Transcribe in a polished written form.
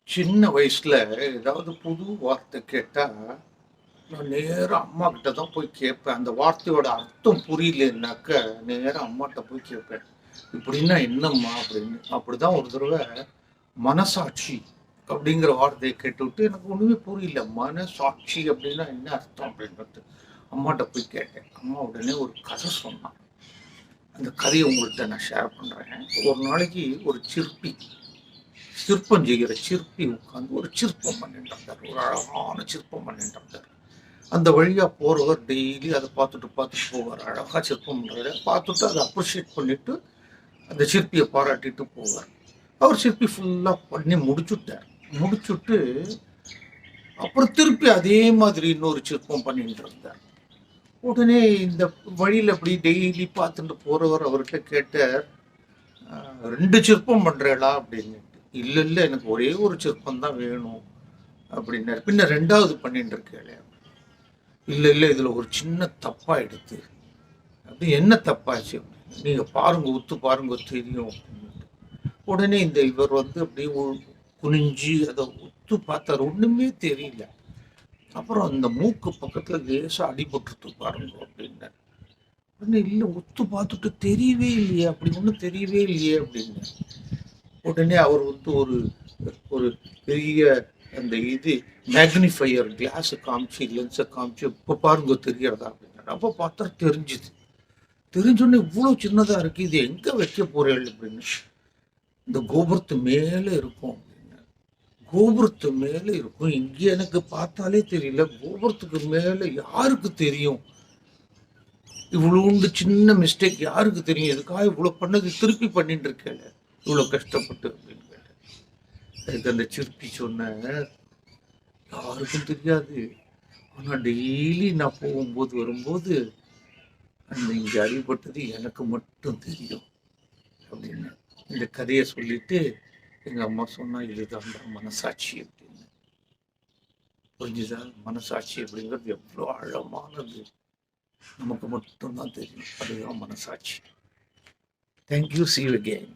சின்ன வயசுல ஏதாவது புது வார்த்தை கேட்டா, நான் நேரா அம்மாகிட்ட தான் போய் கேட்பேன். அந்த வார்த்தையோட அர்த்தம் புரியலன்னாக்க, நேரா அம்மாட்ட போய் கேட்பேன். "இப்படின்னா என்னம்மா?" அப்படின்னு. அப்படிதான் ஒரு தடவ மனசாட்சி அப்படிங்கிற வார்த்தைய கேட்டுவிட்டு, எனக்கு ஒண்ணுமே புரியல. மனசாட்சி அப்படின்னா என்ன அர்த்தம்? அப்படின்னுட்டு அம்மாட்ட போய் கேட்டேன். அம்மா உடனே ஒரு கதை சொன்னா. அந்த கதைய உங்கள்ட்ட நான் ஷேர் பண்றேன். ஒரு நாளைக்கு ஒரு சிற்பி சிற்பம் செய்கிற சிற்பி உட்கார்ந்து ஒரு சிற்பம் பண்ணிட்டு இருந்தார். ஒரு அழகான சிற்பம் பண்ணிட்டு இருந்தார். அந்த வழியா போறவர் டெய்லி அதை பார்த்துட்டு போவார். அழகா சிற்பம் பண்றாரு. பார்த்துட்டு அதை அப்ரிஷியேட் பண்ணிட்டு அந்த சிற்பியை பாராட்டிட்டு போவார். அவர் சிற்பி ஃபுல்லா பண்ணி முடிச்சுட்டார். முடிச்சுட்டு அப்புறம் திருப்பி அதே மாதிரி இன்னொரு சிற்பம் பண்ணிட்டு இருந்தார். உடனே இந்த வழியில அப்படி டெய்லி பார்த்துட்டு போறவர் அவர்கிட்ட கேட்டார், "2 சிற்பம் பண்றேளா?" அப்படின்னு. "இல்ல இல்ல, எனக்கு ஒரே ஒரு சிற்பம் தான் வேணும்" அப்படின்னாரு. "பின்ன 2வது பண்ணிட்டு இருக்கேளே?" "இல்ல இல்ல, இதுல ஒரு சின்ன தப்பாயிடுத்து." "அப்படி என்ன தப்பாச்சு?" "நீங்க பாருங்க, உத்து பாருங்க தெரியும்" அப்படின்னுட்டு. உடனே இவர் வந்து அப்படியே குனிஞ்சு அதை உத்து பார்த்தாரு. ஒண்ணுமே தெரியல. அப்புறம் அந்த மூக்கு பக்கத்துல லேசா அடிபட்டுருது பாருங்க அப்படின்னாரு. உடனே இல்ல, உத்து பார்த்துட்டு தெரியவே இல்லையே, அப்படி ஒண்ணும் தெரியவே இல்லையே அப்படின்னு. உடனே அவர் வந்து ஒரு ஒரு பெரிய அந்த மேக்னிஃபையர் கிளாஸ் காமிச்சு லென்ஸை காமிச்சு, இப்போ பாருங்க தெரியறதா அப்படின்னாரு. அப்போ பார்த்தா தெரிஞ்சுது. தெரிஞ்சோடனே இவ்வளவு சின்னதா இருக்கு, இது எங்க வைக்க போறேன் அப்படின்னு. இந்த கோபுரத்து மேல இருக்கும் அப்படின்னு. கோபுரத்து மேல இருக்கும், இங்க எனக்கு பார்த்தாலே தெரியல, கோபுரத்துக்கு மேல யாருக்கு தெரியும்? இவ்வளவு சின்ன மிஸ்டேக் யாருக்கு தெரியும்? எதுக்காக இவ்வளவு பண்ணது திருப்பி பண்ணிட்டு இருக்கேன் இவ்வளவு கஷ்டப்பட்டு அப்படின்னு கேட்டேன். அதுக்கு அந்த சிற்பி சொன்ன, யாருக்கும் தெரியாது, ஆனா டெய்லி நான் போகும்போது வரும்போது அந்த இங்க அடிபட்டது எனக்கு மட்டும் தெரியும் அப்படின்னு இந்த கதையை சொல்லிட்டு எங்க அம்மா சொன்னா, இதுதான் மனசாட்சி அப்படின்னு. புரிஞ்சுதா? மனசாட்சி அப்படிங்கிறது எவ்வளவு ஆழமானது, நமக்கு மட்டும்தான் தெரியும். அதுதான் மனசாட்சி. தேங்க்யூ. See you again.